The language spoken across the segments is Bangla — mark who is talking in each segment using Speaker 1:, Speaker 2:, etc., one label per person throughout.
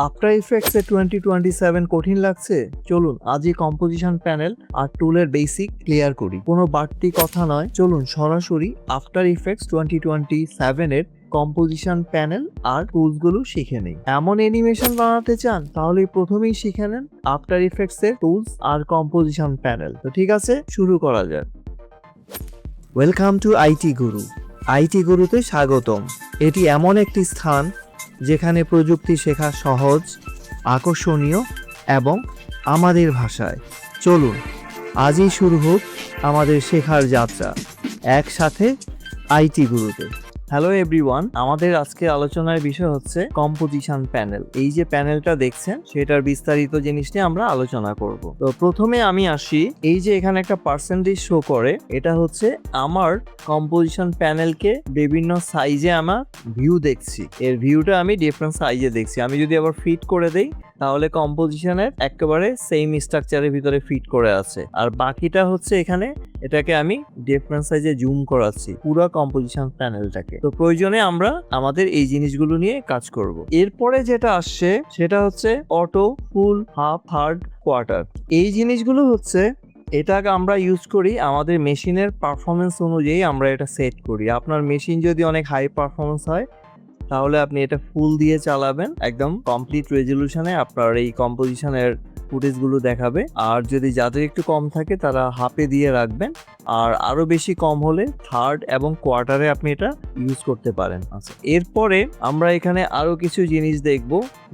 Speaker 1: আফটার ইফেক্টস এ 2027 কঠিন লাগছে? চলুন আজই কম্পোজিশন প্যানেল আর টুলের বেসিক ক্লিয়ার করি। কোনো বাড়তি কথা নয়, চলুন সরাসরি আফটার ইফেক্টস 2027 এর কম্পোজিশন প্যানেল আর টুলসগুলো শিখে নেই। এমন অ্যানিমেশন বানাতে চান তাহলে প্রথমেই শিখে নেন আফটার ইফেক্টস এর টুলস আর কম্পোজিশন প্যানেল। তো ঠিক আছে, শুরু করা যাক। Welcome to IT Guru. IT গুরুতে স্বাগতম। এটি এমন একটি স্থান যেখানে প্রযুক্তি শেখা সহজ, আকর্ষণীয় এবং আমাদের ভাষায়। চলুন আজই শুরু হোক আমাদের শেখার যাত্রা একসাথে আইটি গুরুতে। হ্যালো এভরিওয়ান, আমাদের আজকে আলোচনার বিষয় হচ্ছে কম্পোজিশন প্যানেল। এই যে প্যানেলটা দেখছেন সেটার বিস্তারিত জিনিস নিয়ে আমরা আলোচনা করব। তো প্রথমে আমি আসি, এই যে এখানে একটা পার্সেন্টেজ শো করে, এটা হচ্ছে আমার কম্পোজিশন প্যানেলকে বিভিন্ন সাইজে আমার ভিউ দেখছি। এর ভিউটা আমি ডিফারেন্ট সাইজে দেখছি। আমি যদি আবার ফিট করে দেই তাহলে কম্পোজিশনের একেবারে সেম স্ট্রাকচারের ভিতরে ফিট করে আছে। আর বাকিটা হচ্ছে এখানে এটাকে আমি ডিফারেন্ট সাইজে জুম করাচ্ছি পুরো কম্পোজিশন প্যানেলটাকে। তো প্রয়োজনে আমরা আমাদের এই জিনিসগুলো নিয়ে কাজ করব। এরপরে যেটা আসছে সেটা হচ্ছে অটো, ফুল, হাফ, থার্ড, কোয়ার্টার। এই জিনিসগুলো হচ্ছে এটাকে আমরা ইউজ করি আমাদের মেশিনের পারফরমেন্স অনুযায়ী আমরা এটা সেট করি। আপনার মেশিন যদি অনেক হাই পারফরমেন্স হয় তাহলে আপনি এটা ফুল দিয়ে চালাবেন, একদম কমপ্লিট রেজলিউশনে আপনার এই কম্পোজিশনের ফুটেজগুলো দেখাবে। আর যদি যাদের একটু কম থাকে তারা হাফে দিয়ে রাখবেন, আর আরো বেশি কম হলে থার্ড এবং কোয়ার্টারে আপনি এটা ইউজ করতে পারেন। আচ্ছা, এরপরে আমরা এখানে আরো কিছু জিনিস দেখব,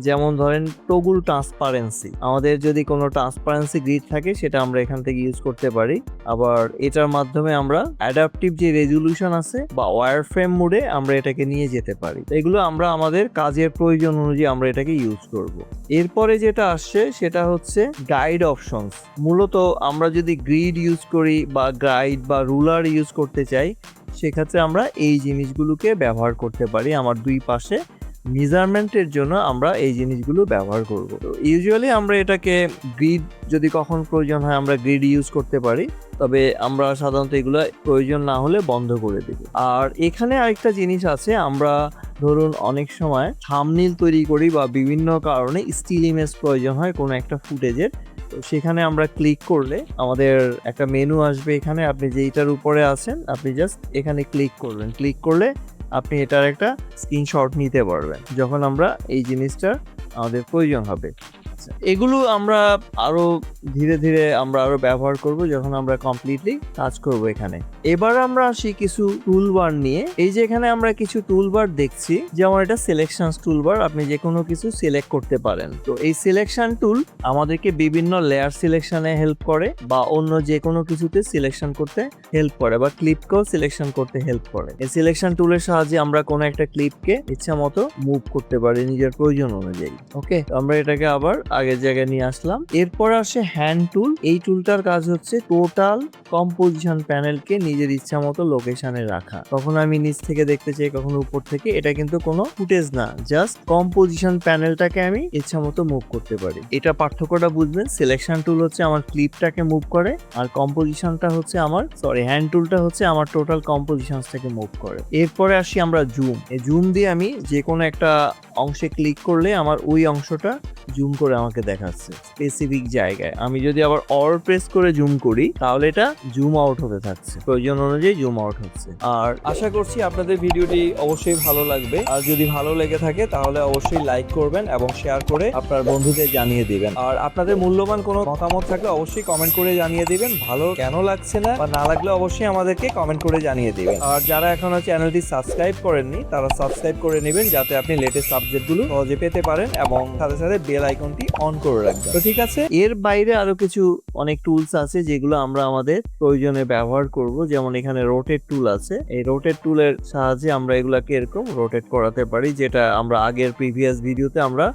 Speaker 1: যেমন ধরেন টগল ট্রান্সপারেন্সি। আমাদের যদি কোনো ট্রান্সপারেন্সি গ্রিড থাকে সেটা আমরা এখান থেকে ইউজ করতে পারি। আবার এটার মাধ্যমে আমরা অ্যাডাপটিভ যে রেজলিউশন আছে বা ওয়্যার ফ্রেম মোডে আমরা এটাকে নিয়ে যেতে পারি। এগুলো আমরা আমাদের কাজের প্রয়োজন অনুযায়ী আমরা এটাকে ইউজ করব। এরপরে যেটা আসছে সেটা হচ্ছে গাইড অপশনস। মূলত আমরা যদি গ্রিড ইউজ করি বা গাইড বা রুলার ইউজ করতে চাই সেক্ষেত্রে আমরা এই জিনিসগুলোকে ব্যবহার করতে পারি। আমার দুই পাশে মেজারমেন্টের জন্য আমরা এই জিনিসগুলো ব্যবহার করব। তো ইউজুয়ালি আমরা এটাকে গ্রিড যদি কখন প্রয়োজন হয় আমরা গ্রিড ইউজ করতে পারি, তবে আমরা সাধারণত এগুলো প্রয়োজন না হলে বন্ধ করে দেব। আর এখানে আরেকটা জিনিস আছে, আমরা ধরুন অনেক সময় থাম্বনেইল তৈরি করি বা বিভিন্ন কারণে স্টিল ইমেজ প্রয়োজন হয় কোনো একটা ফুটেজের। তো সেখানে আমরা ক্লিক করলে আমাদের একটা মেনু আসবে। এখানে আপনি যেইটার উপরে আছেন আপনি জাস্ট এখানে ক্লিক করবেন। ক্লিক করলে আপনি এটার একটা স্ক্রিনশট নিতে পারবেন যখন আমরা এই জিনিসটা আমাদের প্রয়োজন হবে। এগুলো আমরা আরো ধীরে ধীরে আমরা আরো ব্যবহার করব যখন আমরা কমপ্লিটলি কাজ করব এখানে। এবার আমরা আসি কিছু টুলবার নিয়ে। এই যে এখানে আমরা কিছু টুলবার দেখছি, যেমন এটা সিলেকশন টুলবার, আপনি যে কোনো কিছু সিলেক্ট করতে পারেন। তো এই সিলেকশন টুল আমাদেরকে বিভিন্ন লেয়ার সিলেকশনে হেল্প করে বা অন্য যে কোনো কিছুতে সিলেকশন করতে হেল্প করে বা ক্লিপকেও সিলেকশন করতে হেল্প করে। এই সিলেকশন টুলের সাহায্যে আমরা কোনো একটা ক্লিপকে ইচ্ছা মতো মুভ করতে পারি নিজের প্রয়োজন অনুযায়ী। ওকে, আমরা এটাকে আবার আগের জায়গায় নিয়ে আসলাম। এরপর আসে হ্যান্ড টুল। এই টুলটার কাজ হচ্ছে টোটাল কম্পোজিশন প্যানেলকে নিজের ইচ্ছা মতো লোকেশনে রাখা। কখনো আমি নিচ থেকে দেখতে চাই, কখনো উপর থেকে। এটা কিন্তু কোনো ফুটেজ না, জাস্ট কম্পোজিশন প্যানেলটাকে আমি ইচ্ছা মতো মুভ করতে পারি। এটা পার্থক্যটা বুঝবেন। সিলেকশন টুল হচ্ছে আমার ক্লিপটাকে মুভ করে, আর কম্পোজিশনটা হচ্ছে হ্যান্ড টুলটা হচ্ছে আমার টোটাল কম্পোজিশনটাকে মুভ করে। এরপরে আসি আমরা জুম। এই জুম দিয়ে আমি যে কোনো একটা অংশে ক্লিক করলে আমার ওই অংশটা জুম করে আমাকে দেখাচ্ছে স্পেসিফিক জায়গায়। আমি যদি আবার অল প্রেস করে জুম করি তাহলে এটা জুম আউট হতে থাকছে, প্রয়োজন অনুযায়ী জুম আউট হচ্ছে। আর আশা করছি আপনাদের ভিডিওটি অবশ্যই ভালো লাগবে। আর যদি ভালো লেগে থাকে তাহলে অবশ্যই লাইক করবেন এবং শেয়ার করে আপনার বন্ধুদের জানিয়ে দিবেন। আর আপনাদের মূল্যবান কোনো মতামত থাকলে অবশ্যই কমেন্ট করে জানিয়ে দিবেন। ভালো কেন লাগছে না বা না লাগলে অবশ্যই আমাদেরকে কমেন্ট করে জানিয়ে দিবেন। আর যারা এখনো চ্যানেলটি সাবস্ক্রাইব করেননি তারা সাবস্ক্রাইব করে নেবেন, যাতে আপনি লেটেস্ট আপডেটগুলো সহজে পেতে পারেন এবং সাথে সাথে বেল আইকনটি অন করে রাখবেন। তো ঠিক আছে, এর বাইরে আরো কিছু অনেক টুলস আছে যেগুলো আমরা আমাদের প্রয়োজনে ব্যবহার করব। যেমন এখানে রোটেট টুল আছে। এই রোটেট টুলের সাহায্যে আমরা এগুলাকে এরকম রোটেট করাতে পারি, যেটা আমরা আগের প্রিভিয়াস ভিডিওতে আমরা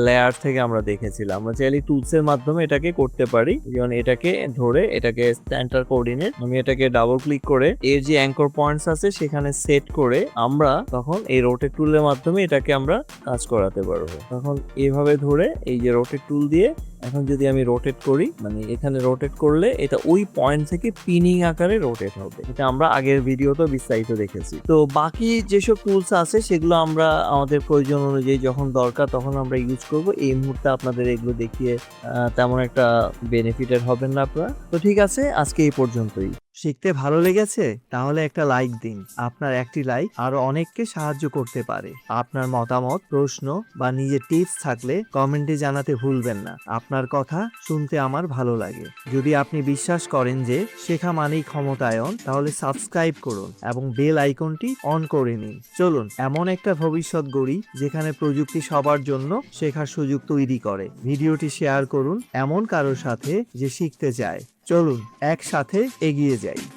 Speaker 1: লেয়ার থেকে আমরা দেখেছিলাম। আমরা চাইলে টুলসের মাধ্যমে এটাকে করতে পারি। যেমন এটাকে ধরে এটাকে সেন্টার কোঅর্ডিনেট, আমি এটাকে ডাবল ক্লিক করে এর যে অ্যাঙ্কর পয়েন্টস আছে সেখানে সেট করে আমরা তখন এই রোটেট টুলের মাধ্যমে এটাকে আমরা কাজ করাতে পারবো। তখন এভাবে ধরে এই যে রোটেট টুল দিয়ে এখন যদি আমি রোটেট করি, মানে এখানে রোটেট করলে এটা ওই পয়েন্ট থেকে পিনিং আকারে রোটেট হবে। এটা আমরা আগের ভিডিওতে বিস্তারিত দেখেছি। তো বাকি যেসব টুলস আছে সেগুলো আমরা আমাদের প্রয়োজন অনুযায়ী যখন দরকার তখন আমরা ইউজ করব। এই মুহূর্তে আপনাদের এগুলো দেখিয়ে তেমন একটা বেনিফিটেড হবেন না আপনারা। তো ঠিক আছে, আজকে এই পর্যন্তই। শিখতে ভালো লেগেছে? তাহলে একটা লাইক দিন। আপনার একটি লাইক আরো অনেককে সাহায্য করতে পারে। আপনার মতামত, প্রশ্ন বা নিজের টিপস থাকলে কমেন্টে জানাতে ভুলবেন না। আপনার কথা শুনতে আমার ভালো লাগে। যদি আপনি বিশ্বাস করেন যে শেখা মানেই ক্ষমতায়ন, তাহলে সাবস্ক্রাইব করুন এবং বেল আইকনটি অন করে নিন। চলুন এমন একটা ভবিষ্যৎ গড়ি যেখানে প্রযুক্তি সবার জন্য শেখার সুযোগ তৈরি করে। ভিডিওটি শেয়ার করুন এমন কারোর সাথে যে শিখতে চায়। চলুন একসাথে এগিয়ে যাই।